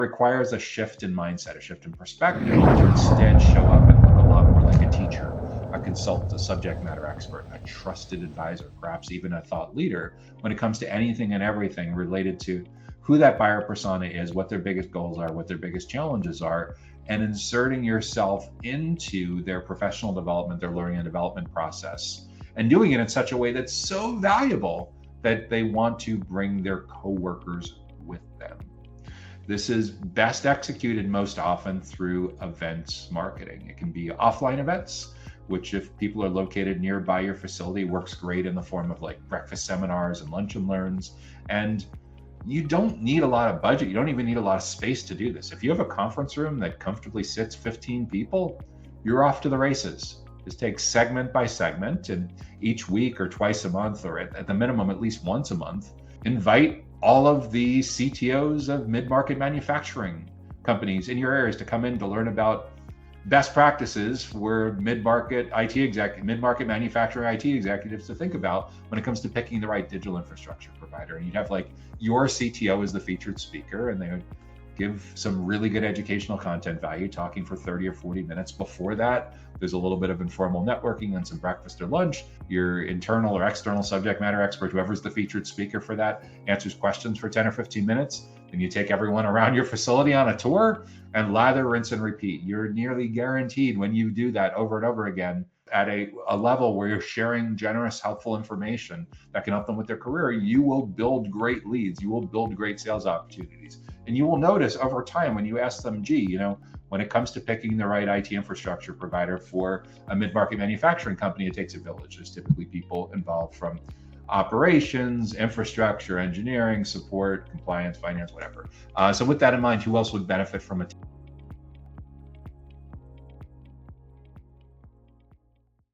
requires a shift in mindset, a shift in perspective, to instead show up and look a lot more like a teacher, a consultant, a subject matter expert, a trusted advisor, perhaps even a thought leader when it comes to anything and everything related to who that buyer persona is, what their biggest goals are, what their biggest challenges are, and inserting yourself into their professional development, their learning and development process, and doing it in such a way that's so valuable that they want to bring their coworkers with them. This is best executed most often through events marketing. It can be offline events, which if people are located nearby your facility, works great in the form of like breakfast seminars and lunch and learns. And you don't need a lot of budget. You don't even need a lot of space to do this. If you have a conference room that comfortably sits 15 people, you're off to the races. Just take segment by segment, and each week or twice a month, or at the minimum, at least once a month, invite all of the CTOs of mid-market manufacturing companies in your areas to come in to learn about best practices for mid-market manufacturing IT executives to think about when it comes to picking the right digital infrastructure provider. And you'd have like your CTO as the featured speaker, and they would give some really good educational content value, talking for 30 or 40 minutes. Before that, there's a little bit of informal networking and some breakfast or lunch. Your internal or external subject matter expert, whoever's the featured speaker for that, answers questions for 10 or 15 minutes. Then you take everyone around your facility on a tour and lather, rinse, and repeat. You're nearly guaranteed when you do that over and over again at a level where you're sharing generous, helpful information that can help them with their career, you will build great leads. You will build great sales opportunities. And you will notice over time when you ask them, gee, when it comes to picking the right IT infrastructure provider for a mid-market manufacturing company, it takes a village. There's typically people involved from operations, infrastructure, engineering, support, compliance, finance, whatever. So with that in mind, who else would benefit from a